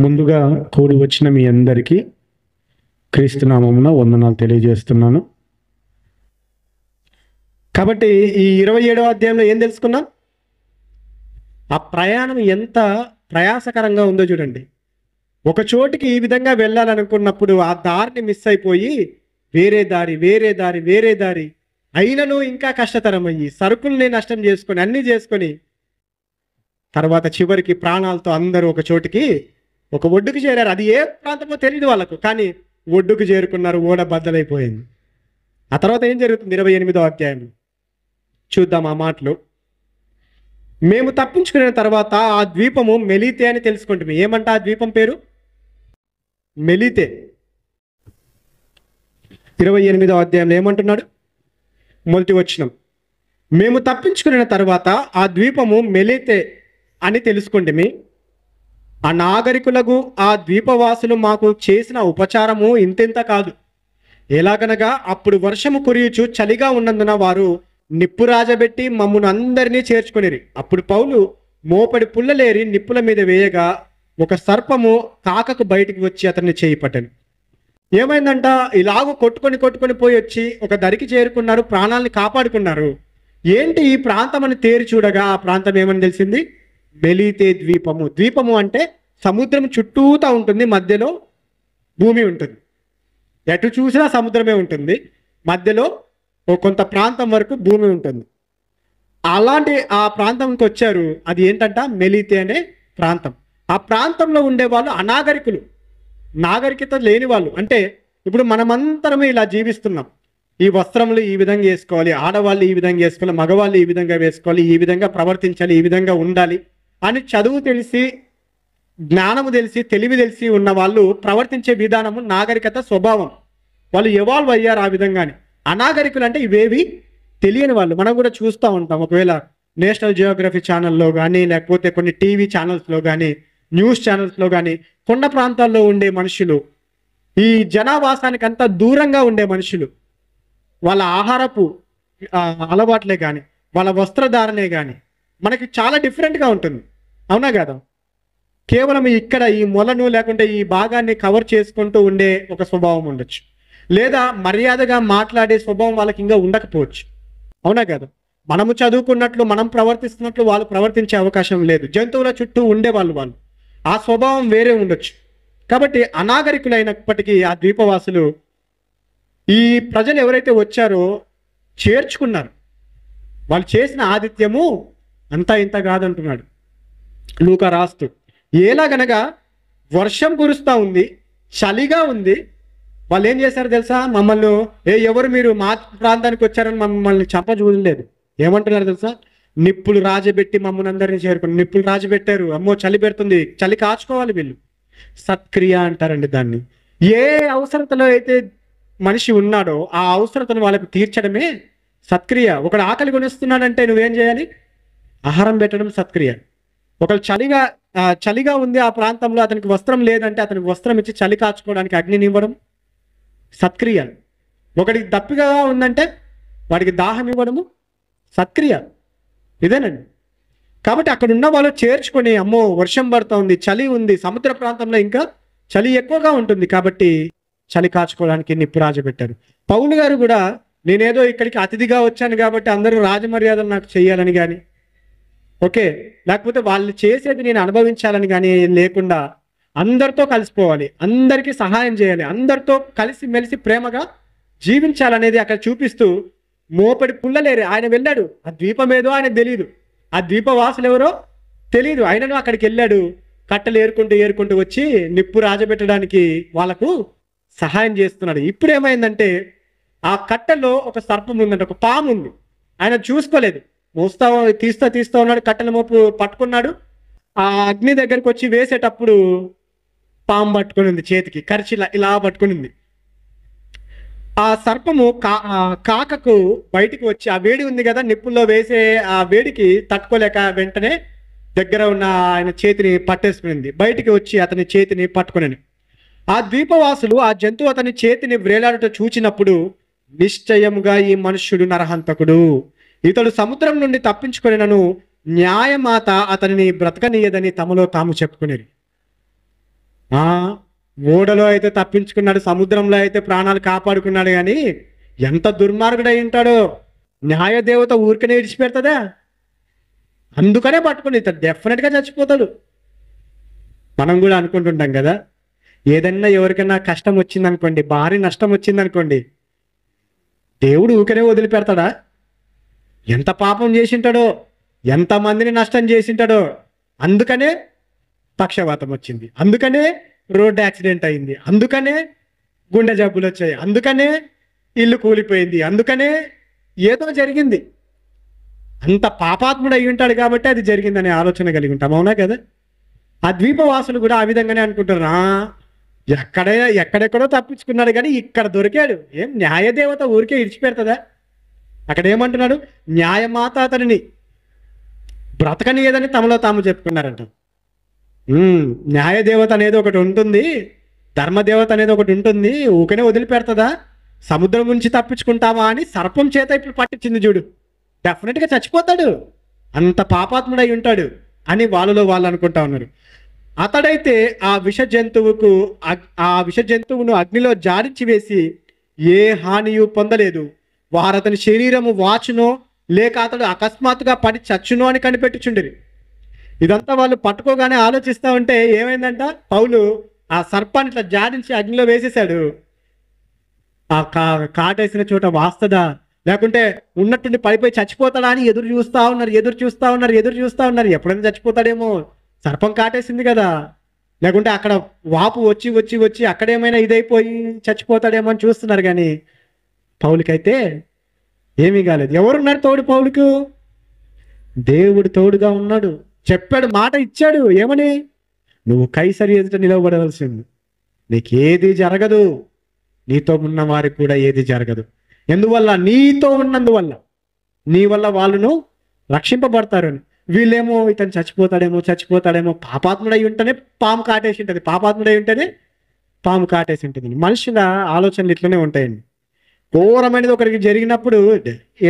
ముందుగా కూడి వచ్చిన మీ అందరికీ క్రీస్తు నామమున వందనాలు తెలియజేస్తున్నాను. కాబట్టి ఈ 27వ అధ్యాయంలో ఏం తెలుసుకున్నాం? ఆ ప్రయాణం ఎంత ప్రయాసకరంగా ఉందో చూడండి. ఒక చోటికి ఈ విధంగా వెళ్ళాలనుకున్నప్పుడు ఆ దారిని మిస్ అయిపోయి వేరే దారి అయినను ఇంకా కష్టతరమయ్యి సరుకుల్ని నష్టం చేసుకొని అన్నీ చేసుకొని తర్వాత చివరికి ప్రాణాలతో అందరూ ఒక చోటికి ఒక ఒడ్డుకు చేరారు. అది ఏ ప్రాంతమో తెలియదు వాళ్ళకు, కానీ ఒడ్డుకు చేరుకున్నారు. ఓడ బద్దలైపోయింది. ఆ తర్వాత ఏం జరుగుతుంది? 28వ అధ్యాయంలో చూద్దాం ఆ మాటలు. మేము తప్పించుకున్న తర్వాత ఆ ద్వీపము మెలీతే అని తెలుసుకుంటాము. ఏమంట ఆ ద్వీపం పేరు? మెలీతే. 28వ అధ్యాయంలో ఏమంటున్నాడు? మొదటి వచనం, మేము తప్పించుకున్న తర్వాత ఆ ద్వీపము మెలీతే అని తెలుసుకుంటేమి ఆ నాగరికులకు ఆ ద్వీపవాసులు మాకు చేసిన ఉపచారము ఇంతెంత కాదు. ఎలాగనగా అప్పుడు వర్షము కురియుచు చలిగా ఉన్నందున వారు నిప్పు రాజబెట్టి మమ్మును అందరినీ చేర్చుకొనిరి. అప్పుడు పౌలు మోపడి పుల్లలేరి నిప్పుల మీద వేయగా ఒక సర్పము కాకకు బయటికి వచ్చి అతన్ని చేయి పట్టెను. ఏమైందంట? ఇలాగూ కొట్టుకొని పోయి వచ్చి ఒక దరికి చేరుకున్నారు, ప్రాణాలని కాపాడుకున్నారు. ఏంటి ఈ ప్రాంతం అని తేరి చూడగా ఆ ప్రాంతం ఏమని తెలిసింది? మెలీతే ద్వీపము. ద్వీపము అంటే సముద్రం చుట్టూతా ఉంటుంది, మధ్యలో భూమి ఉంటుంది. ఎటు చూసినా సముద్రమే ఉంటుంది, మధ్యలో కొంత ప్రాంతం వరకు భూమి ఉంటుంది. అలాంటి ఆ ప్రాంతంకి వచ్చారు. అది ఏంటంట? మెలీతే అనే ప్రాంతం. ఆ ప్రాంతంలో ఉండేవాళ్ళు అనాగరికులు, నాగరికత లేని వాళ్ళు. అంటే ఇప్పుడు మనమంతరమే ఇలా జీవిస్తున్నాం. ఈ వస్త్రములు ఈ విధంగా వేసుకోవాలి, ఆడవాళ్ళు ఈ విధంగా వేసుకోవాలి, మగవాళ్ళు ఈ విధంగా వేసుకోవాలి, ఈ విధంగా ప్రవర్తించాలి, ఈ విధంగా ఉండాలి అని చదువు తెలిసి, జ్ఞానము తెలిసి, తెలివి తెలిసి ఉన్న వాళ్ళు ప్రవర్తించే విధానము, నాగరికత స్వభావం. వాళ్ళు ఎవాల్వ్ అయ్యారు ఆ విధంగానే. అనాగరికులు అంటే ఇవేవి తెలియని వాళ్ళు. మనం కూడా చూస్తూ ఉంటాం. ఒకవేళ నేషనల్ జియోగ్రఫీ ఛానల్లో కానీ, లేకపోతే కొన్ని టీవీ ఛానల్స్లో కానీ, న్యూస్ ఛానల్స్లో కానీ, కొండ ప్రాంతాల్లో ఉండే మనుషులు, ఈ జనావాసానికి అంతా దూరంగా ఉండే మనుషులు, వాళ్ళ ఆహారపు అలవాట్లే కానీ, వాళ్ళ వస్త్రధారణే కానీ మనకి చాలా డిఫరెంట్గా ఉంటుంది. అవునా కదా? కేవలం ఇక్కడ ఈ మొలను లేకుంటే ఈ భాగాన్ని కవర్ చేసుకుంటూ ఉండే ఒక స్వభావం ఉండొచ్చు, లేదా మర్యాదగా మాట్లాడే స్వభావం వాళ్ళకి ఇంకా ఉండకపోవచ్చు. అవునా కదా? మనము చదువుకున్నట్లు, మనం ప్రవర్తిస్తున్నట్లు వాళ్ళు ప్రవర్తించే అవకాశం లేదు. జంతువుల చుట్టూ ఉండేవాళ్ళు, వాళ్ళు ఆ స్వభావం వేరే ఉండొచ్చు. కాబట్టి అనాగరికులైనప్పటికీ ఆ ద్వీపవాసులు ఈ ప్రజలు ఎవరైతే వచ్చారో చేర్చుకున్నారు. వాళ్ళు చేసిన ఆతిథ్యము అంతా ఇంత కాదంటున్నాడు లూకా రాస్తూ. ఎలాగనగా వర్షం కురుస్తూ ఉంది, చలిగా ఉంది. వాళ్ళు ఏం చేశారు తెలుసా? మమ్మల్ని ఎవరు మీరు మా ప్రాంతానికి వచ్చారని మమ్మల్ని చూడలేదు. ఏమంటున్నారు తెలుసా? నిప్పులు రాజబెట్టి మమ్మల్ని అందరినీ చేరుకుని నిప్పులు రాజబెట్టారు. అమ్మో చలి పెడుతుంది, చలి కాచుకోవాలి వీళ్ళు. సత్క్రియ అంటారండి దాన్ని. ఏ అవసరతలో అయితే మనిషి ఉన్నాడో ఆ అవసరతను వాళ్ళకి తీర్చడమే సత్క్రియ. ఒకడు ఆకలి కొనిస్తున్నాడంటే నువ్వేం చేయాలి? ఆహారం పెట్టడం సత్క్రియ. ఒకళ్ళు చలిగా ఉంది ఆ ప్రాంతంలో, అతనికి వస్త్రం లేదంటే అతనికి వస్త్రం ఇచ్చి చలి కాచుకోవడానికి అగ్నిని ఇవ్వడం సత్క్రియ. ఒకడికి దప్పిగా ఉందంటే వాడికి దాహం ఇవ్వడము సత్క్రియ. ఇదేనండి. కాబట్టి అక్కడ ఉన్న వాళ్ళు చేర్చుకొని, అమ్మో వర్షం పడుతుంది, చలి ఉంది, సముద్ర ప్రాంతంలో ఇంకా చలి ఎక్కువగా ఉంటుంది, కాబట్టి చలి కాచుకోవడానికి నిప్పు రాజబెట్టారు. పౌలు గారు కూడా నేనేదో ఇక్కడికి అతిథిగా వచ్చాను కాబట్టి అందరూ రాజమర్యాదలు నాకు చేయాలని కానీ, ఓకే, లేకపోతే వాళ్ళు చేసేది నేను అనుభవించాలని కానీ లేకుండా అందరితో కలిసిపోవాలి, అందరికీ సహాయం చేయాలి, అందరితో కలిసి మెలిసి ప్రేమగా జీవించాలనేది అక్కడ చూపిస్తూ మోపడి పుల్లలేరు. ఆయన వెళ్ళాడు. ఆ ద్వీపం ఏదో ఆయనకు తెలియదు, ఆ ద్వీపవాసులు ఎవరో తెలియదు. ఆయనను అక్కడికి వెళ్ళాడు. కట్టెలు ఏరుకుంటూ వచ్చి నిప్పు రాజబెట్టడానికి వాళ్ళకు సహాయం చేస్తున్నాడు. ఇప్పుడు ఏమైందంటే ఆ కట్టెలో ఒక సర్పం ఉందంటే, ఒక పాము ఉంది. ఆయన చూసుకోలేదు. తీస్తా ఉన్నాడు. కట్టెల మోపు పట్టుకున్నాడు. ఆ అగ్ని దగ్గరికి వచ్చి వేసేటప్పుడు పాము పట్టుకుని ఉంది, చేతికి కరిచి ఇలా పట్టుకుని ఉంది. ఆ సర్పము కాకకు బయటికి వచ్చి, ఆ వేడి ఉంది కదా నిప్పుల్లో వేసే ఆ వేడికి తట్టుకోలేక వెంటనే దగ్గర ఉన్న ఆయన చేతిని పట్టేసుకునింది. బయటికి వచ్చి అతని చేతిని పట్టుకుని ఆ ద్వీపవాసులు ఆ జంతువు అతని చేతిని వ్రేలాడుట చూచినప్పుడు నిశ్చయముగా ఈ మనుష్యుడు నరహంతకుడు, ఇతడు సముద్రం నుండి తప్పించుకొనినను న్యాయమాత అతనిని బ్రతకనీయదని తమలో తాము చెప్పుకునేది. ఆ ఓడలో అయితే తప్పించుకున్నాడు, సముద్రంలో అయితే ప్రాణాలు కాపాడుకున్నాడు, కానీ ఎంత దుర్మార్గుడై ఉంటాడో. న్యాయదేవత ఊరికనే విడిచిపెడతదా? అందుకనే పట్టుకుని ఇతను డెఫినెట్గా చచ్చిపోతాడు. మనం కూడా అనుకుంటుంటాం కదా, ఏదన్నా ఎవరికైనా కష్టం వచ్చిందనుకోండి, భారీ నష్టం వచ్చిందనుకోండి, దేవుడు ఊరికనే వదిలిపెడతాడా? ఎంత పాపం చేసింటాడో, ఎంతమందిని నష్టం చేసింటాడో. అందుకనే పక్షవాతం వచ్చింది, అందుకనే రోడ్ యాక్సిడెంట్ అయింది, అందుకనే గుండె జబ్బులు వచ్చాయి, అందుకనే ఇల్లు కూలిపోయింది, అందుకనే ఏదో జరిగింది. అంత పాపాత్ముడు అయి ఉంటాడు కాబట్టి అది జరిగిందనే ఆలోచన కలిగి ఉంటాం. అవునా కదా? ఆ ద్వీపవాసులు కూడా ఆ విధంగానే అనుకుంటారు. ఎక్కడెక్కడో తప్పించుకున్నాడు కానీ ఇక్కడ దొరికాడు. ఏం న్యాయదేవత ఊరికే ఇడిచిపెడతదా? అక్కడ ఏమంటున్నాడు? న్యాయమాత అతనిని బ్రతకనియదని తమలో తాము చెప్పుకున్నారంట. న్యాయదేవత అనేది ఒకటి ఉంటుంది, ధర్మదేవత అనేది ఒకటి ఉంటుంది, ఊకనే వదిలిపెడతదా? సముద్రం నుంచి తప్పించుకుంటావా అని సర్పం చేత ఇప్పుడు పట్టించింది చూడు. డెఫినెట్గా చచ్చిపోతాడు, అంత పాపాత్ముడై ఉంటాడు అని వాళ్ళలో వాళ్ళు అనుకుంటా ఉన్నారు. అతడైతే ఆ విష జంతువును అగ్నిలో జాడించి వేసి ఏ హానియు పొందలేదు. వారు అతని శరీరము వాచునో లేక అతడు అకస్మాత్తుగా పడి చచ్చునో అని కనిపెట్టుచుండిరి. ఇదంతా వాళ్ళు పట్టుకోగానే ఆలోచిస్తూ ఉంటే ఏమైందంట, పౌలు ఆ సర్పాన్ని ఇట్లా జాడించి అగ్నిలో వేసేశాడు. ఆ కాటేసిన చోట వాస్తదా లేకుంటే ఉన్నట్టుండి పడిపోయి చచ్చిపోతాడా అని ఎదురు చూస్తూ ఉన్నారు. ఎప్పుడైనా చచ్చిపోతాడేమో, సర్పం కాటేసింది కదా, లేకుంటే అక్కడ వాపు వచ్చి అక్కడేమైనా ఇదైపోయి చచ్చిపోతాడేమో అని చూస్తున్నారు. కానీ పౌలుకైతే ఏమీ కాలేదు. ఎవరున్నారు తోడు పౌలుకు? దేవుడు తోడుగా ఉన్నాడు. చెప్పాడు, మాట ఇచ్చాడు. ఏమని? నువ్వు కైసరి ఎదుట నిలవబడవలసింది, నీకేది జరగదు, నీతో ఉన్న వారికి కూడా ఏది జరగదు. ఎందువల్ల? నీతో ఉన్నందువల్ల, నీ వల్ల వాళ్ళను రక్షింపబడతారు అని. వీళ్ళేమో ఇతను చచ్చిపోతాడేమో, పాపాత్ముడై ఉంటేనే పాము కాటేసి ఉంటుంది. మనుషుల ఆలోచనలు ఇట్లనే ఉంటాయండి. ఘోరమైనది ఒకరికి జరిగినప్పుడు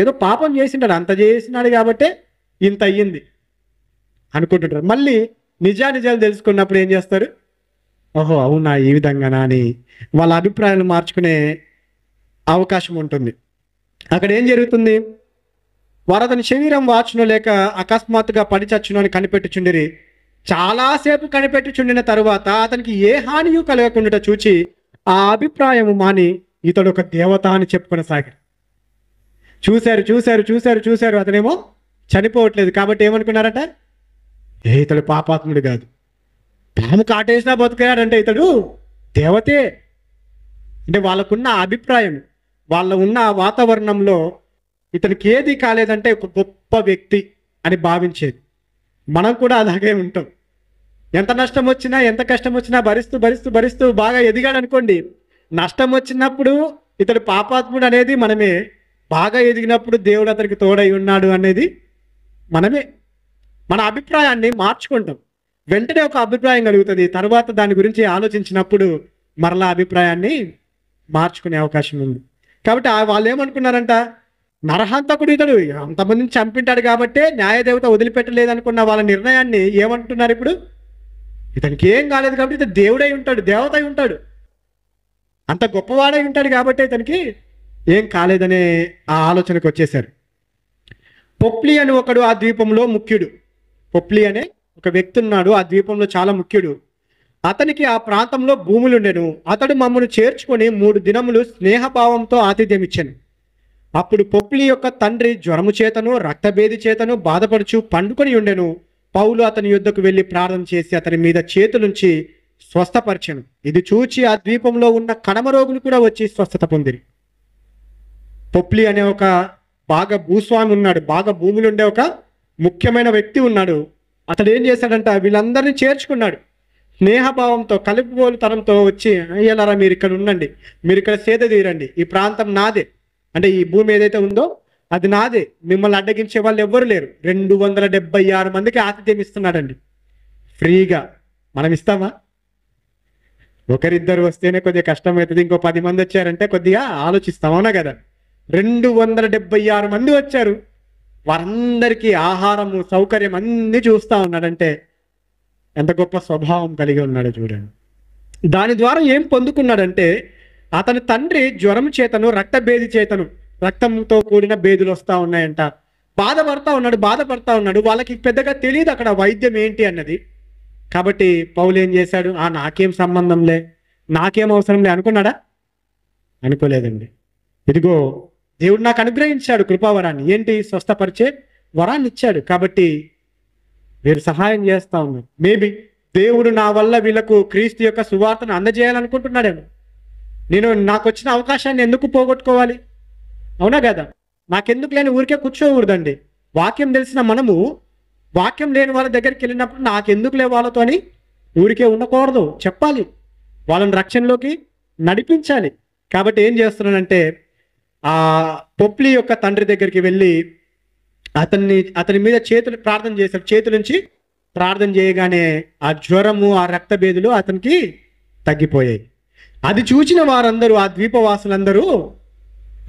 ఏదో పాపం చేసింటాడు, అంత చేసినాడు కాబట్టే ఇంత అయ్యింది అనుకుంటుంటారు. మళ్ళీ నిజాలు తెలుసుకున్నప్పుడు ఏం చేస్తారు? ఓహో అవునా, ఈ విధంగానా అని వాళ్ళ అభిప్రాయాలు మార్చుకునే అవకాశం ఉంటుంది. అక్కడ ఏం జరుగుతుంది? వారు అతని శరీరం వాచునో లేక అకస్మాత్తుగా పడి చచ్చును అని కనిపెట్టుచుండిరి. చాలాసేపు కనిపెట్టుచుండిన తరువాత అతనికి ఏ హానియు కలగకుండా చూచి ఆ అభిప్రాయము మాని ఇతడు ఒక దేవత అని చెప్పుకొనసాగారు. చూశారు అతనేమో చనిపోవట్లేదు కాబట్టి ఏమనుకున్నారట? ఇతడు పాపాత్ముడు కాదు, పాము కాటేసినా బతుకున్నాడంటే ఇతడు దేవతే. అంటే వాళ్ళకున్న అభిప్రాయం, వాళ్ళ ఉన్న వాతావరణంలో ఇతనికి ఏది కాలేదంటే ఒక గొప్ప వ్యక్తి అని భావించేది. మనం కూడా అలాగే ఉంటాం. ఎంత నష్టం వచ్చినా, ఎంత కష్టం వచ్చినా భరిస్తూ బాగా ఎదిగాడు అనుకోండి. నష్టం వచ్చినప్పుడు ఇతడు పాపాత్ముడు అనేది మనమే, బాగా ఎదిగినప్పుడు దేవుడు అతనికి తోడై ఉన్నాడు అనేది మనమే. మన అభిప్రాయాన్ని మార్చుకుంటాం. వెంటనే ఒక అభిప్రాయం కలుగుతుంది, తర్వాత దాని గురించి ఆలోచించినప్పుడు మరలా అభిప్రాయాన్ని మార్చుకునే అవకాశం ఉంది. కాబట్టి వాళ్ళు ఏమనుకున్నారంట? నరహంతకుడు ఇతడు, అంతమందిని చంపింటాడు కాబట్టే న్యాయదేవత వదిలిపెట్టలేదనుకున్న వాళ్ళ నిర్ణయాన్ని ఏమంటున్నారు ఇప్పుడు? ఇతనికి ఏం కాలేదు కాబట్టి ఇతను దేవుడై ఉంటాడు, దేవత అయి ఉంటాడు, అంత గొప్పవాడై ఉంటాడు కాబట్టి ఇతనికి ఏం కాలేదనే ఆ ఆలోచనకు వచ్చేశారు. పొప్లి అని ఒకడు ఆ ద్వీపంలో ముఖ్యుడు. పొప్లి అనే ఒక వ్యక్తి ఉన్నాడు, ఆ ద్వీపంలో చాలా ముఖ్యుడు. అతనికి ఆ ప్రాంతంలో భూములు ఉండెను. అతడు మమ్మను చేర్చుకొని 3 దినములు స్నేహభావంతో ఆతిథ్యం ఇచ్చాను. అప్పుడు పొప్లి యొక్క తండ్రి జ్వరము చేతను రక్తభేది చేతను బాధపడుచు పండుకొని ఉండెను. పౌలు అతని యుద్ధకు వెళ్ళి ప్రార్థన చేసి అతని మీద చేతులుంచి స్వస్థపరిచెను. ఇది చూచి ఆ ద్వీపంలో ఉన్న కణమ రోగులు కూడా వచ్చి స్వస్థత పొందిరి. పొప్లి అనే ఒక బాగా భూస్వామి ఉన్నాడు, బాగా భూములు ఉండే ఒక ముఖ్యమైన వ్యక్తి ఉన్నాడు. అతడు ఏం చేశాడంట? వీళ్ళందరినీ చేర్చుకున్నాడు. స్నేహభావంతో, కలుపుగోలు తరంతో వచ్చి, అయ్యలారా మీరు ఇక్కడ ఉండండి, మీరు ఇక్కడ సేద తీరండి, ఈ ప్రాంతం నాదే, అంటే ఈ భూమి ఏదైతే ఉందో అది నాదే, మిమ్మల్ని అడ్డగించే వాళ్ళు ఎవ్వరు లేరు. 276 మందికి ఆతిథ్యం ఇస్తున్నాడండి ఫ్రీగా. మనం ఇస్తామా? ఒకరిద్దరు వస్తేనే కొద్దిగా కష్టమవుతుంది, ఇంకో 10 మంది వచ్చారంటే కొద్దిగా ఆలోచిస్తాం, అవునా కదా? 276 మంది వచ్చారు, వారందరికీ ఆహారము సౌకర్యం అన్నీ చూస్తూ ఉన్నాడంటే ఎంత గొప్ప స్వభావం కలిగి ఉన్నాడో చూడండి. దాని ద్వారా ఏం పొందుకున్నాడంటే అతని తండ్రి జ్వరం చేతను రక్తభేది చేతను రక్తంతో కూడిన భేదులు వస్తూ ఉన్నాయంట. బాధపడతా ఉన్నాడు. వాళ్ళకి పెద్దగా తెలియదు అక్కడ వైద్యం ఏంటి అన్నది. కాబట్టి పౌలు ఏం చేశాడు? నాకేం సంబంధంలే, నాకేం అవసరంలే అనుకున్నాడా? అనుకోలేదండి. ఇదిగో దేవుడు నాకు అనుగ్రహించాడు కృపావరాన్ని. ఏంటి? స్వస్థపరిచే వరాన్ని ఇచ్చాడు. కాబట్టి వీరు సహాయం చేస్తా ఉన్నారు. మేబీ దేవుడు నా వల్ల వీళ్ళకు క్రీస్తు యొక్క సువార్తను అందజేయాలనుకుంటున్నాడేమో. నాకు వచ్చిన అవకాశాన్ని ఎందుకు పోగొట్టుకోవాలి? అవునా కదా? నాకెందుకు లేని ఊరికే కూర్చోకూడదండి. వాక్యం తెలిసిన మనము వాక్యం లేని వాళ్ళ దగ్గరికి వెళ్ళినప్పుడు నాకెందుకు లే వాళ్ళతో అని ఊరికే ఉండకూడదు, చెప్పాలి, వాళ్ళని రక్షణలోకి నడిపించాలి. కాబట్టి ఏం చేస్తున్నానంటే ఆ పొప్లి యొక్క తండ్రి దగ్గరికి వెళ్ళి అతని మీద చేతులు ప్రార్థన చేశాడు. చేతుల నుంచి ప్రార్థన చేయగానే ఆ జ్వరము, ఆ రక్తభేదులు అతనికి తగ్గిపోయాయి. అది చూసిన వారందరూ, ఆ ద్వీపవాసులందరూ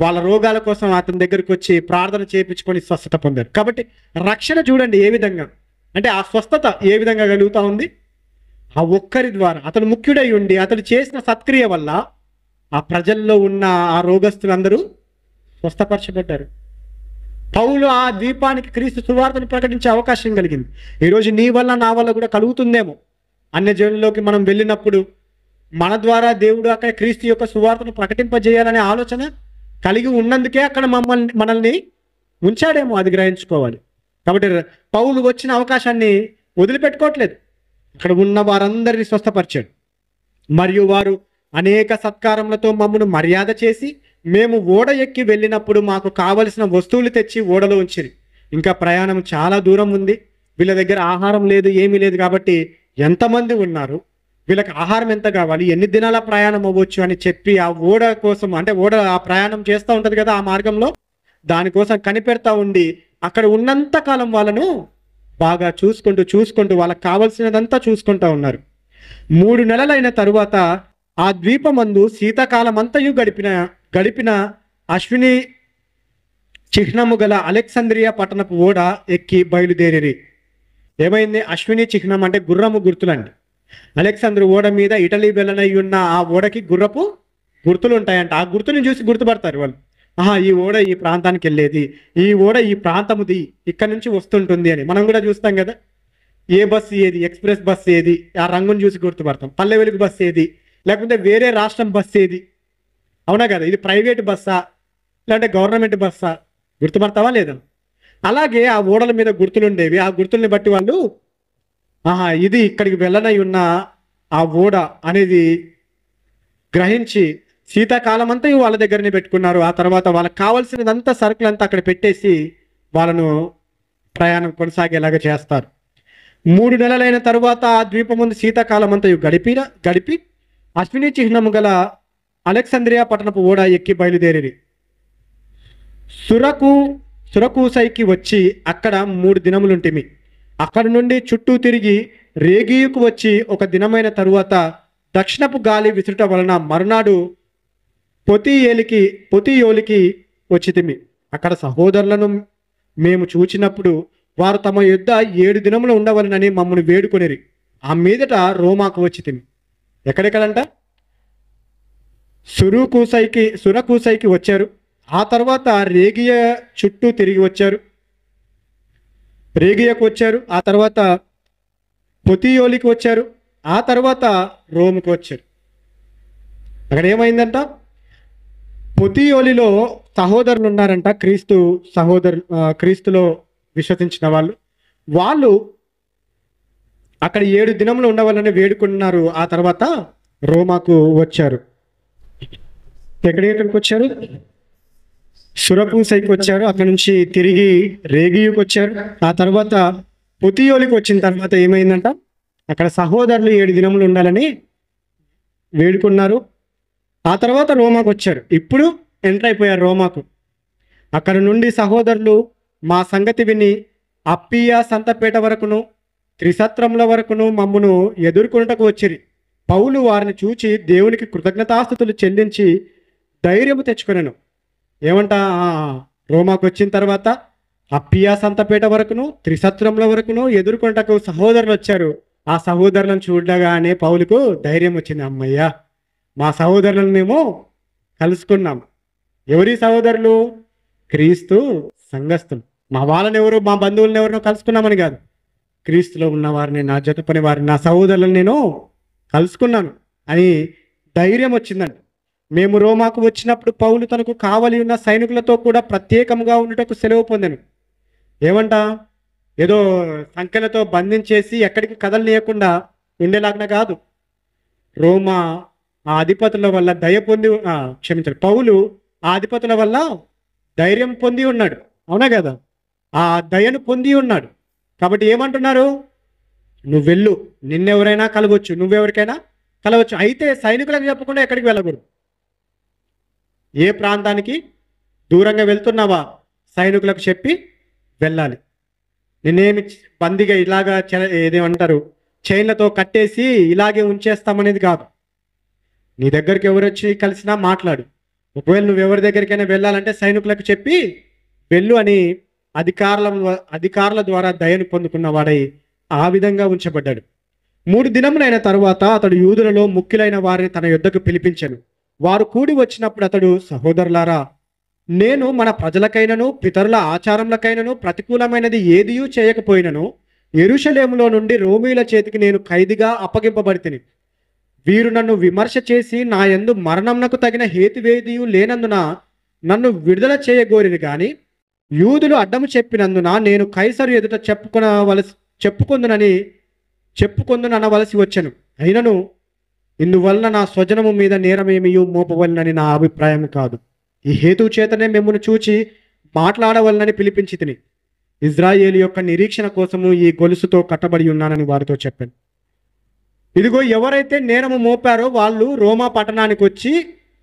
వాళ్ళ రోగాల కోసం అతని దగ్గరికి వచ్చి ప్రార్థన చేయించుకొని స్వస్థత పొందారు. కాబట్టి రక్షణ చూడండి ఏ విధంగా, అంటే ఆ స్వస్థత ఏ విధంగా కలుగుతూ ఉంది. ఆ ఒక్కరి ద్వారా, అతను ముఖ్యుడై ఉండి అతడు చేసిన సత్క్రియ వల్ల ఆ ప్రజల్లో ఉన్న ఆ రోగస్తులందరూ స్వస్థపరచబడ్డారు. పౌలు ఆ ద్వీపానికి క్రీస్తు సువార్తను ప్రకటించే అవకాశం కలిగింది. ఈరోజు నీ వల్ల నా వల్ల కూడా కలుగుతుందేమో. అన్యజనుల్లోకి మనం వెళ్ళినప్పుడు మన ద్వారా దేవుడు అక్కడ క్రీస్తు యొక్క సువార్తను ప్రకటింపజేయాలనే ఆలోచన కలిగి ఉన్నందుకే అక్కడ మనల్ని ఉంచాడేమో, అది గ్రహించుకోవాలి. కాబట్టి పౌలు వచ్చిన అవకాశాన్ని వదిలిపెట్టుకోవట్లేదు. అక్కడ ఉన్న వారందరినీ స్వస్థపరిచాడు. మరియు వారు అనేక సత్కారములతో మమ్మను మర్యాద చేసి మేము ఓడ ఎక్కి వెళ్ళినప్పుడు మాకు కావలసిన వస్తువులు తెచ్చి ఓడలో ఉంచిరి. ఇంకా ప్రయాణం చాలా దూరం ఉంది, వీళ్ళ దగ్గర ఆహారం లేదు, ఏమీ లేదు. కాబట్టి ఎంతమంది ఉన్నారు, వీళ్ళకి ఆహారం ఎంత కావాలి, ఎన్ని దినాల ప్రయాణం అవ్వచ్చు అని చెప్పి ఆ ఓడ కోసం, అంటే ఓడ ఆ ప్రయాణం చేస్తూ ఉంటుంది కదా ఆ మార్గంలో, దానికోసం కనిపెడతా ఉండి అక్కడ ఉన్నంత కాలం వాళ్ళను బాగా చూసుకుంటూ వాళ్ళకి కావలసినదంతా చూసుకుంటూ ఉన్నారు. 3 నెలలైన తరువాత ఆ ద్వీపమందు శీతాకాలం అంతయు గడిపిన అశ్విని చిహ్నము గల అలెగ్జాంద్రియా పట్టణపు ఓడ ఎక్కి బయలుదేరి. ఏమైంది? అశ్విని చిహ్నం అంటే గుర్రము గుర్తులండి. అలెగ్జాంద్రు ఓడ మీద ఇటలీ వెళ్ళనై ఉన్న ఆ ఓడకి గుర్రపు గుర్తులు ఉంటాయంట. ఆ గుర్తుని చూసి గుర్తుపడతారు వాళ్ళు. ఈ ఓడ ఈ ప్రాంతానికి వెళ్ళేది, ఈ ఓడ ఈ ప్రాంతముది, ఇక్కడ నుంచి వస్తుంటుంది అని. మనం కూడా చూస్తాం కదా, ఏ బస్సు ఏది, ఎక్స్ప్రెస్ బస్సు ఏది, ఆ రంగుని చూసి గుర్తుపడతాం. పల్లె వెలుగు బస్సు ఏది, లేకపోతే వేరే రాష్ట్రం బస్సు ఏది, అవునా కదా? ఇది ప్రైవేట్ బస్సా లేదంటే గవర్నమెంట్ బస్సా, గుర్తుపడతావా లేదా? అలాగే ఆ ఓడల మీద గుర్తులు ఉండేవి. ఆ గుర్తుల్ని బట్టి వాళ్ళు ఇది ఇక్కడికి వెళ్ళనై ఉన్న ఆ ఓడ అనేది గ్రహించి శీతాకాలం అంతా వాళ్ళ దగ్గరనే పెట్టుకున్నారు. ఆ తర్వాత వాళ్ళకి కావాల్సినదంతా సరుకులంతా అక్కడ పెట్టేసి వాళ్ళను ప్రయాణం కొనసాగేలాగా చేస్తారు. 3 నెలలైన తరువాత ఆ ద్వీపం ముందు శీతాకాలం అంతా గడిపి అశ్విని చిహ్నము గల అలెగ్జాంద్రియా పట్టణపు ఓడ ఎక్కి బయలుదేరి సురకూసైకి వచ్చి అక్కడ 3 దినములుంటిమి. అక్కడి నుండి చుట్టూ తిరిగి రేగియుకు వచ్చి 1 దినమైన తరువాత దక్షిణపు గాలి విసురుట వలన మరునాడు పొతియోలికి వచ్చితిమి. అక్కడ సహోదరులను మేము చూచినప్పుడు వారు తమ యుద్ధ 7 దినములు ఉండవలనని మమ్మల్ని వేడుకొనిరి. ఆ మీదట రోమాకు వచ్చితిమి. ఎక్కడెక్కడంట? సురకూసైకి వచ్చారు. ఆ తర్వాత రేగియా చుట్టూ తిరిగి వచ్చారు, రేగియాకు వచ్చారు. ఆ తర్వాత పొతియోలికి వచ్చారు. ఆ తర్వాత రోముకు వచ్చారు. అక్కడ ఏమైందంట? పొతియోలిలో సహోదరులు ఉన్నారంట, క్రీస్తులో విశ్వసించిన వాళ్ళు అక్కడ 7 దినములు ఉండవాలని వేడుకున్నారు. ఆ తర్వాత రోమాకు వచ్చారు. ఎక్కడికి వచ్చారు? సురకూసైకి వచ్చారు. అక్కడ నుంచి తిరిగి రేగియుకి వచ్చారు. ఆ తర్వాత పొతియోలికి వచ్చిన తర్వాత ఏమైందంట? అక్కడ సహోదరులు 7 దినములు ఉండాలని వేడుకున్నారు. ఆ తర్వాత రోమాకు వచ్చారు. ఇప్పుడు ఎంటర్ అయిపోయారు రోమాకు. అక్కడ నుండి సహోదరులు మా సంగతి విని అప్పియా సంతపేట వరకును త్రిసత్రముల వరకును మమ్మును ఎదుర్కొనుటకు వచ్చిరి. పౌలు వారిని చూచి దేవునికి కృతజ్ఞతాస్తుతులు చెల్లించి ధైర్యము తెచ్చుకొనెను. ఏమంట? రోమాకు వచ్చిన తర్వాత అప్పియా సంతపేట వరకును త్రిసత్రముల వరకును ఎదుర్కొనుటకు సహోదరులు వచ్చారు. ఆ సహోదరులను చూడగానే పౌలుకు ధైర్యం వచ్చింది. అమ్మయ్యా, మా సహోదరులను మేము కలుసుకున్నాం. ఎవరి సహోదరులు? క్రీస్తు సంఘస్థులు. మా వాళ్ళని ఎవరు, మా బంధువులను ఎవరినో కలుసుకున్నామని కాదు, క్రీస్తులో ఉన్న వారిని, నా జత పని వారిని, నా సహోదరులను నేను కలుసుకున్నాను అని ధైర్యం వచ్చిందండి. మేము రోమాకు వచ్చినప్పుడు పౌలు తనకు కావలి ఉన్న సైనికులతో కూడా ప్రత్యేకంగా ఉండటకు సెలవు పొందాను. ఏమంట? ఏదో సంఖ్యలతో బంధించేసి ఎక్కడికి కదలనీయకుండా ఉండేలాగా కాదు. రోమా ఆ అధిపతుల వల్ల దయ పొంది, క్షమించాలి, పౌలు ఆ అధిపతుల వల్ల ధైర్యం పొంది ఉన్నాడు. అవునా కదా? ఆ దయను పొంది ఉన్నాడు. కాబట్టి ఏమంటున్నారు? నువ్వు వెళ్ళు, నిన్నెవరైనా కలవచ్చు, నువ్వెవరికైనా కలవచ్చు. అయితే సైనికులకు చెప్పకుండా ఎక్కడికి వెళ్ళకూడదు. ఏ ప్రాంతానికి దూరంగా వెళ్తున్నావా సైనికులకు చెప్పి వెళ్ళాలి. నిన్నేమి బందీగా ఇలాగా ఏదేమంటారు, చైన్లతో కట్టేసి ఇలాగే ఉంచేస్తామనేది కాదు. నీ దగ్గరికి ఎవరు వచ్చి కలిసినా మాట్లాడు. ఒకవేళ నువ్వు ఎవరి దగ్గరికైనా వెళ్ళాలంటే సైనికులకు చెప్పి వెళ్ళు అని అధికారుల ద్వారా దయను పొందుకున్న వాడై ఆ విధంగా ఉంచబడ్డాడు. 3 దినములైన తరువాత అతడు యూదులలో ముఖ్యులైన వారిని తన యొద్దకు పిలిపించెను. వారు కూడి వచ్చినప్పుడు అతడు, సహోదరులారా, నేను మన ప్రజలకైనను పితరుల ఆచారములకైనను ప్రతికూలమైనది ఏదియూ చేయకపోయినను యెరూషలేములో నుండి రోమీల చేతికి నేను ఖైదీగా అప్పగింపబడితిని. వీరు నన్ను విమర్శ చేసి నా యందు మరణంనకు తగిన హేతువేదియు లేనందున నన్ను విడుదల చేయగోరిని గాని యూదులు అడ్డము చెప్పినందున నేను కైసరు ఎదుట చెప్పుకొందుననవలసి వచ్చెను. అయినను ఇందువలన నా స్వజనము మీద నేరమేమియు మోపవలనని నా అభిప్రాయం కాదు. ఈ హేతువు చేతనే మిమ్మును చూచి మాట్లాడవలనని పిలిపించి తిని ఇజ్రాయేలు యొక్క నిరీక్షణ కోసము ఈ గొలుసుతో కట్టబడి ఉన్నానని వారితో చెప్పాను. ఇదిగో, ఎవరైతే నేరము మోపారో వాళ్ళు రోమా పట్టణానికి వచ్చి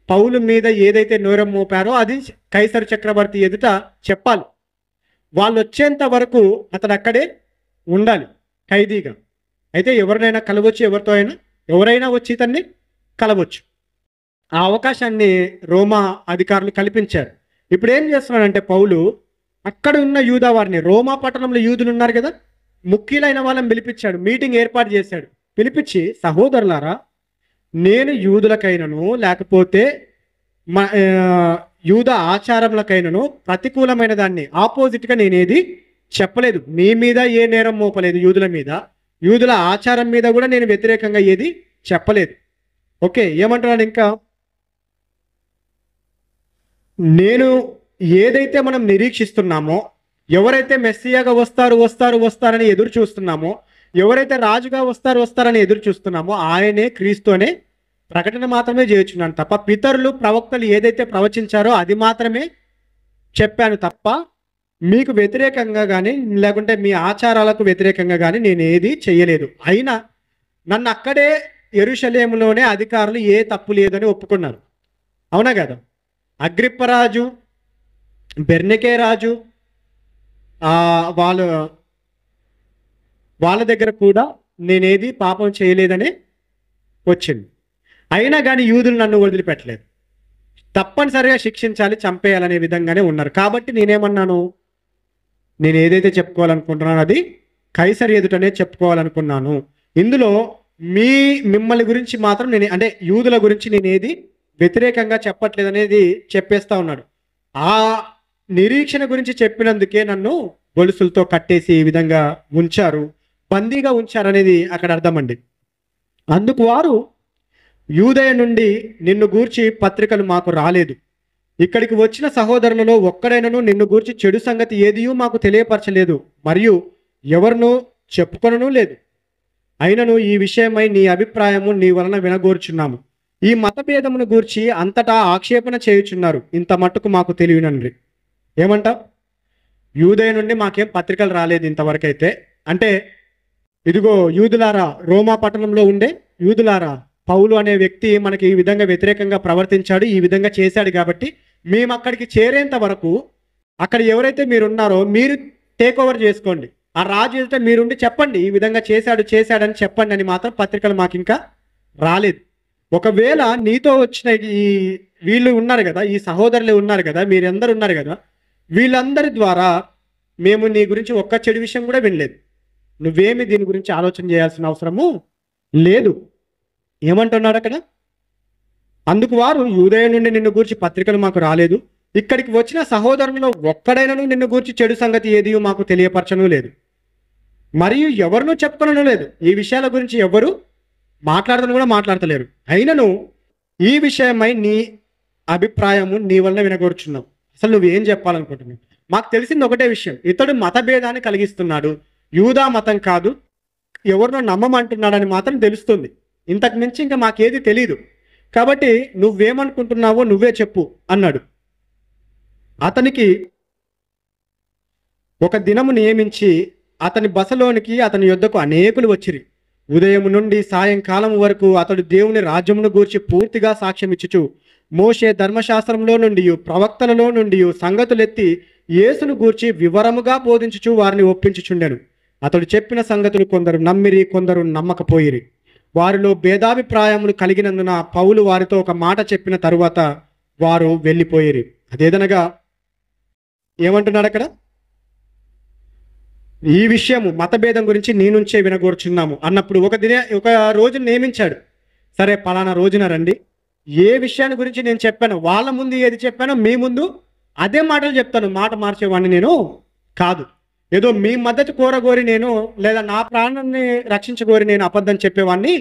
పౌలు మీద ఏదైతే నేరం మోపారో అది కైసరు చక్రవర్తి ఎదుట చెప్పాలి. వాళ్ళు వచ్చేంత వరకు అతడు అక్కడే ఉండాలి ఖైదీగా. అయితే ఎవరినైనా కలవచ్చు, ఎవరైనా వచ్చి ఇతన్ని కలవచ్చు. ఆ అవకాశాన్ని రోమా అధికారులు కల్పించారు. ఇప్పుడు ఏం చేస్తున్నాడంటే పౌలు అక్కడ ఉన్న యూదా వారిని, రోమా పట్టణంలో యూదులు ఉన్నారు కదా, ముఖ్యులైన వాళ్ళని పిలిపించాడు. మీటింగ్ ఏర్పాటు చేశాడు. పిలిపించి, సహోదరులారా, నేను యూదులకైనను లేకపోతే యూద ఆచారములకైనను ప్రతికూలమైన దాన్ని ఆపోజిట్గా నేనేది చెప్పలేదు. మీ మీద ఏ నేరం మోపలేదు, యూదుల మీద, యూదుల ఆచారం మీద కూడా నేను వ్యతిరేకంగా ఏది చెప్పలేదు. ఓకే, ఏమంటున్నాడు ఇంకా? నేను ఏదైతే మనం నిరీక్షిస్తున్నామో, ఎవరైతే మెస్సియాగా వస్తారని ఎదురు చూస్తున్నామో, ఎవరైతే రాజుగా వస్తారని ఎదురు చూస్తున్నామో ఆయనే క్రీస్తు అనే ప్రకటన మాత్రమే చేయుచున్నాను తప్ప, పితరులు ప్రవక్తలు ఏదైతే ప్రవచించారో అది మాత్రమే చెప్పాను తప్ప మీకు వ్యతిరేకంగా కానీ లేకుంటే మీ ఆచారాలకు వ్యతిరేకంగా కానీ నేను ఏది చెయ్యలేదు. అయినా నన్ను అక్కడే యెరూషలేములోనే అధికారులు ఏ తప్పు లేదని ఒప్పుకున్నారు. అవునా కదా? అగ్రిప్పరాజు, బెర్నికే రాజు వాళ్ళ దగ్గర కూడా నేనేది పాపం చేయలేదని వచ్చింది. అయినా కానీ యూదులు నన్ను వదిలిపెట్టలేదు. తప్పనిసరిగా శిక్షించాలి, చంపేయాలనే విధంగానే ఉన్నారు. కాబట్టి నేనేమన్నాను, నేను ఏదైతే చెప్పుకోవాలనుకుంటున్నానో అది కైసరు ఎదుటనే చెప్పుకోవాలనుకున్నాను. ఇందులో మిమ్మల్ని గురించి మాత్రం అంటే యూదుల గురించి నేను ఏది వ్యతిరేకంగా చెప్పట్లేదు అనేది చెప్పేస్తా ఉన్నాడు. ఆ నిరీక్షణ గురించి చెప్పినందుకే నన్ను గొలుసులతో కట్టేసి ఈ విధంగా ఉంచారు, బందీగా ఉంచారనేది అక్కడ అర్థమండి. అందుకు వారు, యూదయ నుండి నిన్ను గూర్చి పత్రికలు మాకు రాలేదు. ఇక్కడికి వచ్చిన సహోదరులలో ఒక్కడైనను నిన్ను గూర్చి చెడు సంగతి ఏదియూ మాకు తెలియపరచలేదు, మరియు ఎవరినూ చెప్పుకొనను లేదు. అయినను ఈ విషయమై నీ అభిప్రాయము నీ వలన వినగోర్చున్నాము. ఈ మతభేదమును గూర్చి అంతటా ఆక్షేపణ చేయుచున్నారు. ఇంత మట్టుకు మాకు తెలియనండి. ఏమంట? యూదయ నుండి మాకేం పత్రికలు రాలేదు ఇంతవరకైతే. అంటే ఇదిగో యూదులారా, రోమా పట్టణంలో ఉండే యూదులారా, పౌలు అనే వ్యక్తి మనకి ఈ విధంగా వ్యతిరేకంగా ప్రవర్తించాడు, ఈ విధంగా చేశాడు. కాబట్టి మేము అక్కడికి చేరేంత వరకు అక్కడ ఎవరైతే మీరున్నారో మీరు టేక్ ఓవర్ చేసుకోండి. ఆ రాజు ఎదుట మీరుండి చెప్పండి, ఈ విధంగా చేశాడని చెప్పండి అని మాత్రం పత్రికలు మాకు ఇంకా రాలేదు. ఒకవేళ నీతో వచ్చిన వీళ్ళు ఉన్నారు కదా, ఈ సహోదరులు ఉన్నారు కదా, మీరందరూ ఉన్నారు కదా, వీళ్ళందరి ద్వారా మేము నీ గురించి ఒక్క చెడు విషయం కూడా వినలేదు. నువ్వేమి దీని గురించి ఆలోచన చేయాల్సిన అవసరము లేదు. ఏమంటున్నాడు అక్కడ? అందుకు వారు, యూదయ నుండి నిన్ను గూర్చి పత్రికలు మాకు రాలేదు, ఇక్కడికి వచ్చిన సహోదరులలో ఒక్కడైనను నిన్ను గూర్చి చెడు సంగతి ఏది మాకు తెలియపరచను లేదు, మరియు ఎవరినూ చెప్పుకొనను లేదు. ఈ విషయాల గురించి ఎవరు మాట్లాడదని కూడా మాట్లాడతలేరు. అయినను ఈ విషయమై నీ అభిప్రాయము నీ వలన వినగోరుచున్నావు. అసలు నువ్వేం చెప్పాలనుకుంటున్నావు? మాకు తెలిసింది ఒకటే విషయం, ఇతడు మతభేదాన్ని కలిగిస్తున్నాడు, యూదా మతం కాదు, ఎవరినో నమ్మమంటున్నాడని మాత్రం తెలుస్తుంది. ఇంతకు మించి ఇంకా మాకేది తెలీదు. కాబట్టి నువ్వేమనుకుంటున్నావో నువ్వే చెప్పు అన్నాడు. అతనికి ఒక దినము నియమించి అతని బసలోనికి అతని యొద్దకు అనేకులు వచ్చిరి. ఉదయం నుండి సాయంకాలం వరకు అతడు దేవుని రాజ్యమును గూర్చి పూర్తిగా సాక్ష్యం ఇచ్చుచు మోషే ధర్మశాస్త్రంలో నుండి ప్రవక్తలలో నుండి సంగతులెత్తి యేసును గూర్చి వివరముగా బోధించుచు వారిని ఒప్పించుచుండెను. అతడు చెప్పిన సంగతులు కొందరు నమ్మిరి, కొందరు నమ్మకపోయిరి. వారిలో భేదాభిప్రాయములు కలిగినందున పౌలు వారితో ఒక మాట చెప్పిన తరువాత వారు వెళ్ళిపోయిరి. అదేదనగా ఏమంటున్నాడు అక్కడ? ఈ విషయము మతభేదం గురించి నీ నుంచే వినగోర్చున్నాము అన్నప్పుడు ఒక రోజు నియమించాడు. సరే, పలానా రోజున రండి, ఏ విషయాన్ని గురించి నేను చెప్పాను, వాళ్ళ ముందు ఏది చెప్పానో మీ ముందు అదే మాటలు చెప్తాను. మాట మార్చేవాడిని నేను కాదు. ఏదో మీ మద్దతు కోరగోరి నేను, లేదా నా ప్రాణాన్ని రక్షించగోరి నేను అబద్ధం చెప్పేవాడిని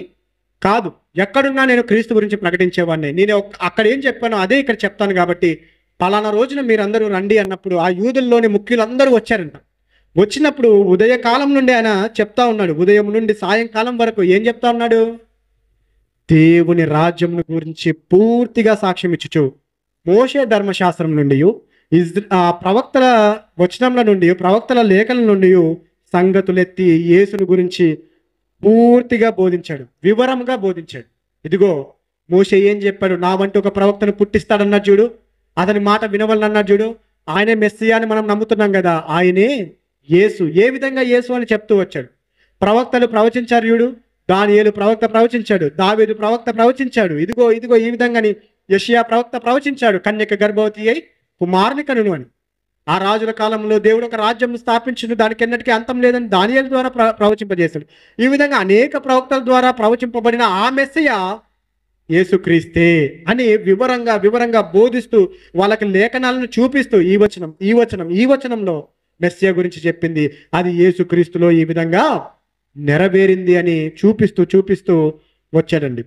కాదు. ఎక్కడున్నా నేను క్రీస్తు గురించి ప్రకటించేవాడిని. నేను అక్కడ ఏం చెప్పానో అదే ఇక్కడ చెప్తాను. కాబట్టి పలానా రోజున మీరందరూ రండి అన్నప్పుడు ఆ యూదుల్లోని ముఖ్యులందరూ వచ్చారంట. వచ్చినప్పుడు ఉదయకాలం నుండి ఆయన చెప్తా ఉన్నాడు. ఉదయం నుండి సాయంకాలం వరకు ఏం చెప్తా ఉన్నాడు? దేవుని రాజ్యం గురించి పూర్తిగా సాక్ష్యం ఇచ్చుచు మోషే ధర్మశాస్త్రం నుండి ప్రవక్తల వచనంల నుండి ప్రవక్తల లేఖల నుండి సంగతులెత్తి యేసుని గురించి పూర్తిగా బోధించాడు, వివరంగా బోధించాడు. ఇదిగో మోషే ఏం చెప్పాడు, నా వంటి ఒక ప్రవక్తను పుట్టిస్తాడన్నాడు చూడు, అతని మాట వినవలనన్నాడు చూడు, ఆయనే మెస్సియా అని మనం నమ్ముతున్నాం కదా, ఆయనే యేసు. ఏ విధంగా యేసు అని చెప్తూ వచ్చాడు. ప్రవక్తలు ప్రవచించారు చూడు, దానియేలు ప్రవక్త ప్రవచించాడు, దావీదు ప్రవక్త ప్రవచించాడు, ఇదిగో ఇదిగో ఈ విధంగాని యెషయా ప్రవక్త ప్రవచించాడు, కన్యక గర్భవతి అయి కుమారుని కనును అని. ఆ రాజుల కాలంలో దేవుడు ఒక రాజ్యం స్థాపించును, దానికి ఎన్నటికీ అంతం లేదని దానియేలు ద్వారా ప్రవచింపజేశాడు. ఈ విధంగా అనేక ప్రవక్తల ద్వారా ప్రవచింపబడిన ఆ మెస్సియా యేసుక్రీస్తే అని వివరంగా బోధిస్తూ వాళ్ళకి లేఖనాలను చూపిస్తూ ఈ వచనంలో మెస్సియా గురించి చెప్పింది అది యేసుక్రీస్తులో ఈ విధంగా నెరవేరింది అని చూపిస్తూ వచ్చాడండి.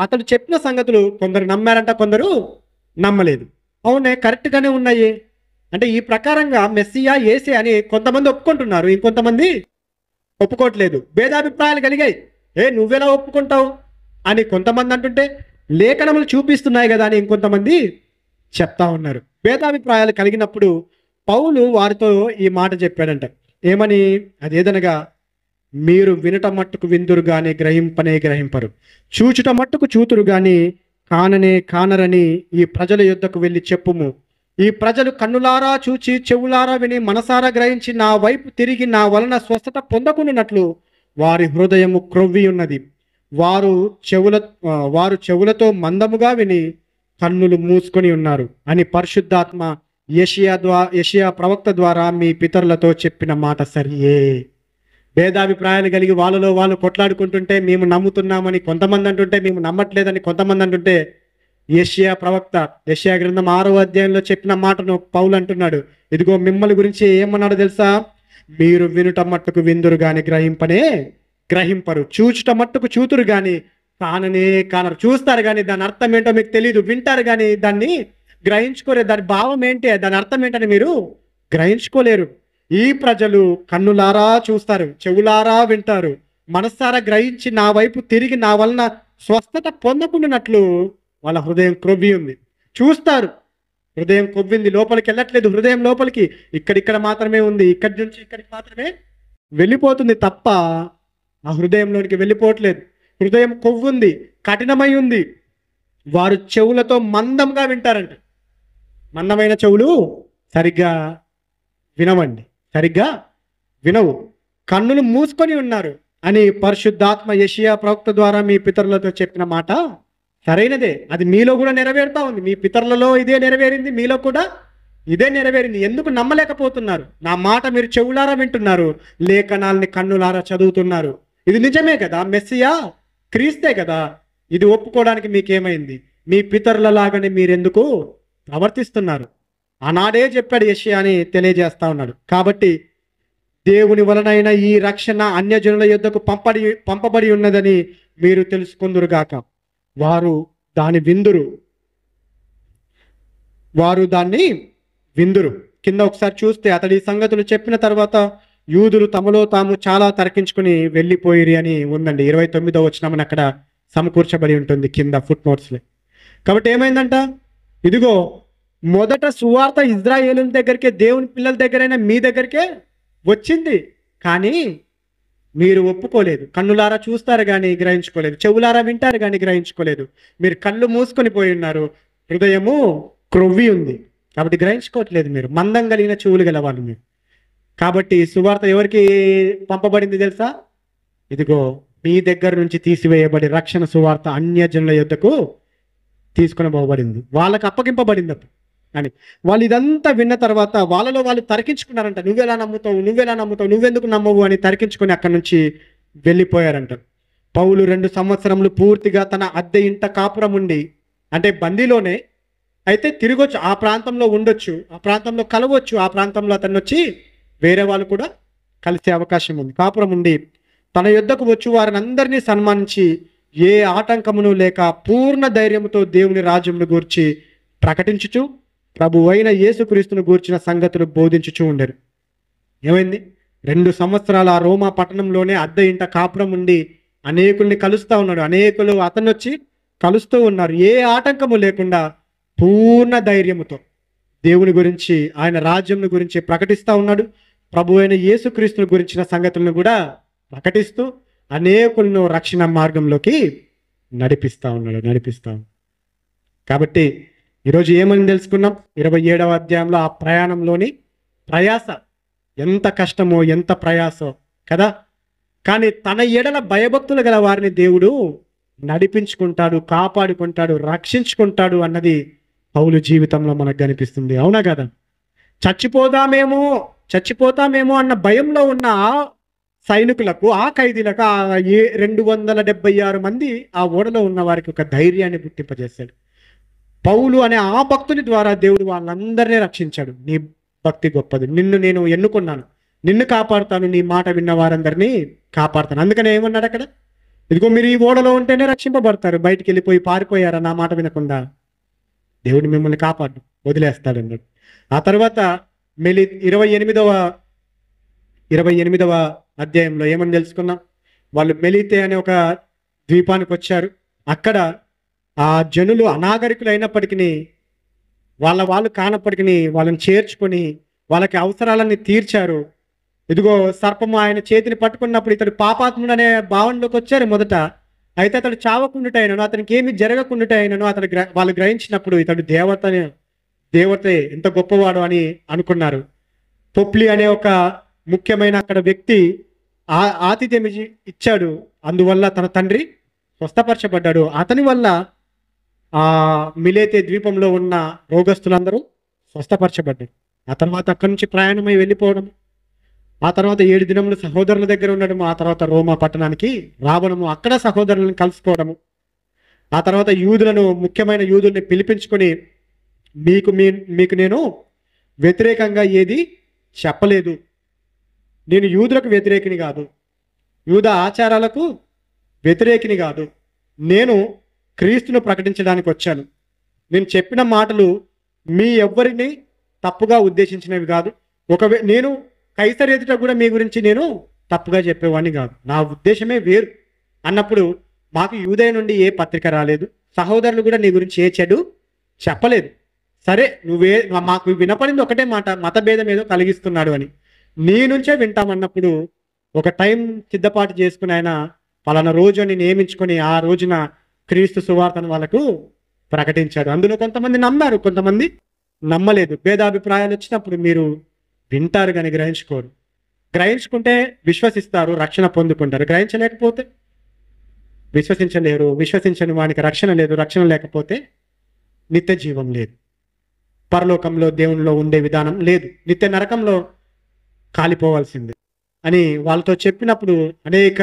అతడు చెప్పిన సంగతులు కొందరు నమ్మారంట, కొందరు నమ్మలేదు. అవునే, కరెక్ట్గానే ఉన్నాయి. అంటే ఈ ప్రకారంగా మెస్సియా యేసే అని కొంతమంది ఒప్పుకుంటున్నారు, ఇంకొంతమంది ఒప్పుకోవట్లేదు. భేదాభిప్రాయాలు కలిగాయి. నువ్వెలా ఒప్పుకుంటావు అని కొంతమంది అంటుంటే, లేఖనములు చూపిస్తున్నాయి కదా అని ఇంకొంతమంది చెప్తా ఉన్నారు. భేదాభిప్రాయాలు కలిగినప్పుడు పౌలు వారితో ఈ మాట చెప్పాడంట. ఏమని? అదేదనగా, మీరు వినట మట్టుకు విందురు గాని గ్రహింపరు, చూచుట మట్టుకు చూతురు గాని కానరని ఈ ప్రజల యొద్దకు వెళ్ళి చెప్పుము. ఈ ప్రజలు కన్నులారా చూచి చెవులారా విని మనసారా గ్రహించి నా వైపు తిరిగి నా వలన స్వస్థత పొందకుండానట్లు వారి హృదయము క్రొవ్వి ఉన్నది. వారు చెవులతో మందముగా విని కన్నులు మూసుకొని ఉన్నారు అని పరిశుద్ధాత్మ యెషయా ప్రవక్త ద్వారా మీ పితరులతో చెప్పిన మాట సరియే. భేదాభిప్రాయాలు కలిగి వాళ్ళలో వాళ్ళు కొట్లాడుకుంటుంటే మేము నమ్ముతున్నామని కొంతమంది అంటుంటే, మేము నమ్మట్లేదని కొంతమంది అంటుంటే, యెషయా గ్రంథం 6వ అధ్యాయంలో చెప్పిన మాటను పౌలు అంటున్నాడు. ఇదిగో మిమ్మల్ని గురించి ఏమన్నాడో తెలుసా? మీరు వినుట మట్టుకు విందురు గాని గ్రహింపరు, చూచుట మట్టుకు చూతురు గాని కానరు. చూస్తారు కానీ దాని అర్థం ఏంటో మీకు తెలియదు, వింటారు కానీ దాన్ని గ్రహించుకోలేరు. దాని భావం ఏంటి, దాని అర్థం ఏంటని మీరు గ్రహించుకోలేరు. ఈ ప్రజలు కన్నులారా చూస్తారు, చెవులారా వింటారు, మనస్సారా గ్రహించి నా వైపు తిరిగి నా వలన స్వస్థత పొందకుండానట్లు వాళ్ళ హృదయం క్రొవ్వి ఉంది. చూస్తారు, హృదయం కొవ్వింది, లోపలికి వెళ్ళట్లేదు. హృదయం లోపలికి ఇక్కడిక్కడ మాత్రమే ఉంది, ఇక్కడి నుంచి ఇక్కడికి మాత్రమే వెళ్ళిపోతుంది తప్ప ఆ హృదయంలోనికి వెళ్ళిపోవట్లేదు. హృదయం కొవ్వుంది, కఠినమై ఉంది. వారు చెవులతో మందంగా వింటారంట. మందమైన చెవులు సరిగ్గా వినవు, కన్నులు మూసుకొని ఉన్నారు అని పరిశుద్ధాత్మ యెషయా ప్రవక్త ద్వారా మీ పితరులతో చెప్పిన మాట సరైనదే. అది మీలో కూడా నెరవేరుతా ఉంది. మీ పితరులలో ఇదే నెరవేరింది, మీలో కూడా ఇదే నెరవేరింది. ఎందుకు నమ్మలేకపోతున్నారు? నా మాట మీరు చెవులారా వింటున్నారు, లేఖనాల్ని కన్నులారా చదువుతున్నారు. ఇది నిజమే కదా, మెస్సియా క్రీస్తే కదా. ఇది ఒప్పుకోవడానికి మీకేమైంది? మీ పితరులలాగానే మీరెందుకు ప్రవర్తిస్తున్నారు? ఆనాడే చెప్పాడు యెషయా అని తెలియజేస్తా ఉన్నాడు. కాబట్టి దేవుని వలనైన ఈ రక్షణ అన్యజనుల యొద్దకు పంపబడి ఉన్నదని మీరు తెలుసుకుందురుగాక. వారు దాని విందురు, వారు దాన్ని విందురు. కింద ఒకసారి చూస్తే, అతడు ఈ సంగతులు చెప్పిన తర్వాత యూదులు తమలో తాము చాలా తర్కించుకుని వెళ్ళిపోయిరి అని ఉందండి. 29వ వచనం అక్కడ సమకూర్చబడి ఉంటుంది కింద ఫుట్ నోట్స్లో. కాబట్టి ఏమైందంట, ఇదిగో మొదట సువార్త ఇజ్రాయేలుల దగ్గరికే, దేవుని పిల్లల దగ్గరైనా మీ దగ్గరికే వచ్చింది, కానీ మీరు ఒప్పుకోలేదు. కన్నులారా చూస్తారు కానీ గ్రహించుకోలేదు, చెవులారా వింటారు కానీ గ్రహించుకోలేదు. మీరు కళ్ళు మూసుకొని పోయి ఉన్నారు, హృదయము క్రొవ్వి ఉంది కాబట్టి గ్రహించుకోవట్లేదు. మీరు మందం కలిగిన చెవులు గలవాళ్ళు మీరు. కాబట్టి సువార్త ఎవరికి పంపబడింది తెలుసా? ఇదిగో మీ దగ్గర నుంచి తీసివేయబడి రక్షణ సువార్త అన్యజనుల యొద్దకు తీసుకొని పోబడింది, వాళ్ళకు అప్పగింపబడింది. అప్పుడు అని వాళ్ళు ఇదంతా విన్న తర్వాత వాళ్ళలో వాళ్ళు తరికించుకున్నారంట. నువ్వెలా నమ్ముతావు, నువ్వెలా నమ్ముతావు, నువ్వెందుకు నమ్మవు అని తరికించుకొని అక్కడి నుంచి వెళ్ళిపోయారంట. పౌలు 2 సంవత్సరములు పూర్తిగా తన అద్దె ఇంట కాపురం ఉండి, అంటే బందీలోనే అయితే తిరగొచ్చు, ఆ ప్రాంతంలో ఉండొచ్చు, ఆ ప్రాంతంలో కలవచ్చు, ఆ ప్రాంతంలో అతన్ని వచ్చి వేరే వాళ్ళు కూడా కలిసే అవకాశం ఉంది. కాపురం ఉండి తన యొద్దకు వచ్చి వారిని అందరినీ సన్మానించి ఏ ఆటంకమును లేక పూర్ణ ధైర్యముతో దేవుని రాజ్యమును గూర్చి ప్రకటించుచు ప్రభువైన యేసుక్రీస్తును గూర్చిన సంగతులు బోధించుచూ ఉండరు. ఏమైంది? 2 సంవత్సరాలు ఆ రోమా పట్టణంలోనే అద్దె ఇంట కాపురం ఉండి అనేకుల్ని కలుస్తూ ఉన్నాడు. అనేకులు అతను వచ్చి కలుస్తూ ఉన్నారు. ఏ ఆటంకము లేకుండా పూర్ణ ధైర్యముతో దేవుని గురించి, ఆయన రాజ్యంను గురించి ప్రకటిస్తూ ఉన్నాడు. ప్రభువైన యేసుక్రీస్తును గురించిన సంగతులను కూడా ప్రకటిస్తూ అనేకులను రక్షణ మార్గంలోకి నడిపిస్తూ ఉన్నాడు. కాబట్టి ఈరోజు ఏమని తెలుసుకున్నాం? 27వ అధ్యాయంలో ఆ ప్రయాణంలోని ప్రయాస, ఎంత కష్టమో ఎంత ప్రయాసో కదా. కానీ తన ఎడల భయభక్తులు గల వారిని దేవుడు నడిపించుకుంటాడు, కాపాడుకుంటాడు, రక్షించుకుంటాడు అన్నది పౌలు జీవితంలో మనకు కనిపిస్తుంది. అవునా కదా? చచ్చిపోతామేమో అన్న భయంలో ఉన్న ఆ సైనికులకు, ఆ ఖైదీలకు, ఆ 276 మంది ఆ ఓడలో ఉన్న వారికి ఒక ధైర్యాన్ని పుట్టింపజేశాడు. పౌలు అనే ఆ భక్తుని ద్వారా దేవుడు వాళ్ళందరినీ రక్షించాడు. నీ భక్తి గొప్పది, నిన్ను నేను ఎన్నుకున్నాను, నిన్ను కాపాడుతాను, నీ మాట విన్న వారందరినీ కాపాడుతాను. అందుకనే ఏమన్నాడు అక్కడ? ఇదిగో మీరు ఈ ఓడలో ఉంటేనే రక్షింపబడతారు, బయటికి వెళ్ళిపోయి పారిపోయారా నా మాట వినకుండా, దేవుడు మిమ్మల్ని కాపాడు, వదిలేస్తాడు అన్నాడు. ఆ తర్వాత 28వ అధ్యాయంలో ఏమని తెలుసుకున్నాం? వాళ్ళు మెలితే అనే ఒక ద్వీపానికి వచ్చారు. అక్కడ ఆ జనులు అనాగరికులు అయినప్పటికీ, వాళ్ళు కానప్పటికీ వాళ్ళని చేర్చుకొని వాళ్ళకి అవసరాలన్నీ తీర్చారు. ఇదిగో సర్పము ఆయన చేతిని పట్టుకున్నప్పుడు ఇతడు పాపాత్ముడు అనే భావనలోకి వచ్చారు మొదట. అయితే అతడు చావకుండుటైనను, అతనికి ఏమి జరగకుండుటైనను వాళ్ళు గ్రహించినప్పుడు ఇతడు దేవతే ఎంత గొప్పవాడు అని అనుకున్నారు. పొప్లి అనే ఒక ముఖ్యమైన అక్కడ వ్యక్తి ఆతిథ్యం ఇచ్చాడు. అందువల్ల తన తండ్రి స్వస్థపరచబడ్డాడు. అతని వల్ల ఆ మిలేతే ద్వీపంలో ఉన్న రోగస్తులందరూ స్వస్థపరచబడ్డారు. ఆ తర్వాత అక్కడి నుంచి ప్రయాణమై వెళ్ళిపోవడం, ఆ తర్వాత 7 దినములు సహోదరుల దగ్గర ఉండడము, ఆ తర్వాత రోమా పట్టణానికి రావడము, అక్కడ సహోదరులను కలుసుకోవడము, ఆ తర్వాత ముఖ్యమైన యూదుల్ని పిలిపించుకొని మీకు నేను వ్యతిరేకంగా ఏది చెప్పలేదు, నేను యూదులకు వ్యతిరేకిని కాదు, యూద ఆచారాలకు వ్యతిరేకిని కాదు, నేను క్రీస్తును ప్రకటించడానికి వచ్చాను. నేను చెప్పిన మాటలు మీ ఎవ్వరిని తప్పుగా ఉద్దేశించినవి కాదు. నేను కైసర్ ఎదుట కూడా మీ గురించి నేను తప్పుగా చెప్పేవాడిని కాదు, నా ఉద్దేశమే వేరు అన్నప్పుడు మాకు యూదయ నుండి ఏ పత్రిక రాలేదు, సహోదరులు కూడా నీ గురించి ఏ చెడు చెప్పలేదు. సరే, మాకు వినపడింది ఒకటే మాట, మతభేదం ఏదో కలిగిస్తున్నాడు అని. నీ నుంచే వింటామన్నప్పుడు ఒక టైం సిద్ధపాటు చేసుకుని ఆయన పలానా రోజు అని నియమించుకొని ఆ రోజున క్రీస్తు సువార్తను వాళ్ళకు ప్రకటించాడు. అందులో కొంతమంది నమ్మారు, కొంతమంది నమ్మలేదు. భేదాభిప్రాయాలు వచ్చినప్పుడు మీరు వింటారు కానీ గ్రహించుకోరు. గ్రహించుకుంటే విశ్వసిస్తారు, రక్షణ పొందుకుంటారు. గ్రహించలేకపోతే విశ్వసించలేరు. విశ్వసించని వానికి రక్షణ లేదు, రక్షణ లేకపోతే నిత్య జీవం లేదు. పరలోకంలో దేవునిలో ఉండే విధానం లేదు, నిత్య నరకంలో కాలిపోవాల్సింది అని వాళ్ళతో చెప్పినప్పుడు అనేక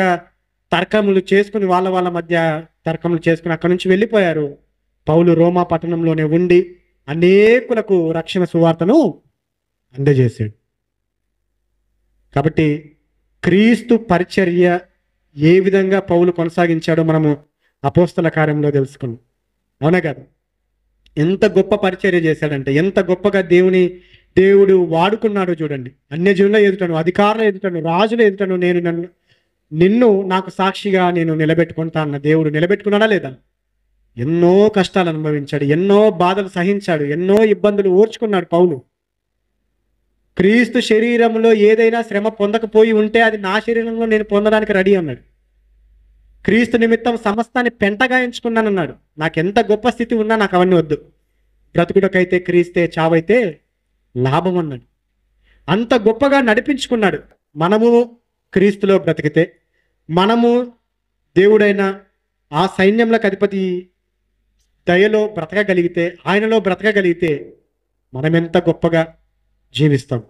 తర్కములు చేసుకుని వాళ్ళ వాళ్ళ మధ్య తర్కములు చేసుకుని అక్కడి నుంచి వెళ్ళిపోయారు. పౌలు రోమా పట్టణంలోనే ఉండి అనేకులకు రక్షణ సువార్తను అందజేశాడు. కాబట్టి క్రీస్తు పరిచర్య ఏ విధంగా పౌలు కొనసాగించాడో మనము అపోస్తల కార్యంలో తెలుసుకున్నాం. అవునా కదా? ఎంత గొప్ప పరిచర్య చేశాడంటే, ఎంత గొప్పగా దేవుడు వాడుకున్నాడో చూడండి. అన్యజనుల ఎదుటను, అధికారుల ఎదుటను, రాజుల ఎదుటను నిన్ను నాకు సాక్షిగా నేను నిలబెట్టుకుంటా అన్న దేవుడు నిలబెట్టుకున్నాడా లేదా? ఎన్నో కష్టాలు అనుభవించాడు, ఎన్నో బాధలు సహించాడు, ఎన్నో ఇబ్బందులు ఓర్చుకున్నాడు పౌలు. క్రీస్తు శరీరంలో ఏదైనా శ్రమ పొందకపోయి ఉంటే అది నా శరీరంలో నేను పొందడానికి రెడీ అన్నాడు. క్రీస్తు నిమిత్తం సమస్తాన్ని పెంటగా ఎంచుకున్నానన్నాడు. నాకెంత గొప్ప స్థితి ఉన్నా నాకు అవన్నీ వద్దు, బ్రతుకుడకైతే క్రీస్తే, చావైతే లాభం అన్నాడు. అంత గొప్పగా నడిపించుకున్నాడు. మనము క్రీస్తులో బ్రతికితే, మనము దేవుడైన ఆ సైన్యంలకు అధిపతి దయలో బ్రతకగలిగితే, ఆయనలో బ్రతకగలిగితే మనం ఎంత గొప్పగా జీవిస్తాం.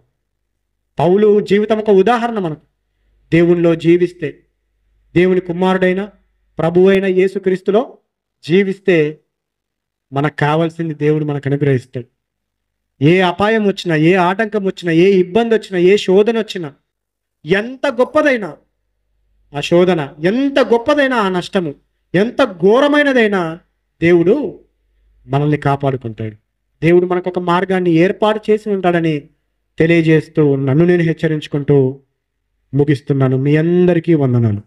పౌలు జీవితం ఒక ఉదాహరణ మనకు. దేవునిలో జీవిస్తే, దేవుని కుమారుడైన ప్రభువు అయిన యేసుక్రీస్తులో జీవిస్తే మనకు కావాల్సింది దేవుడు మనకు అనుగ్రహిస్తాడు. ఏ అపాయం వచ్చినా, ఏ ఆటంకం వచ్చినా, ఏ ఇబ్బంది వచ్చినా, ఏ శోధన వచ్చినా, ఎంత గొప్పదైనా ఆ శోధన, ఎంత గొప్పదైనా ఆ నష్టము, ఎంత ఘోరమైనదైనా దేవుడు మనల్ని కాపాడుకుంటాడు. దేవుడు మనకు ఒక మార్గాన్ని ఏర్పాటు చేసి ఉంటాడని తెలియజేస్తూ నన్ను నేను హెచ్చరించుకుంటూ ముగిస్తున్నాను. మీ అందరికీ వందనాలు.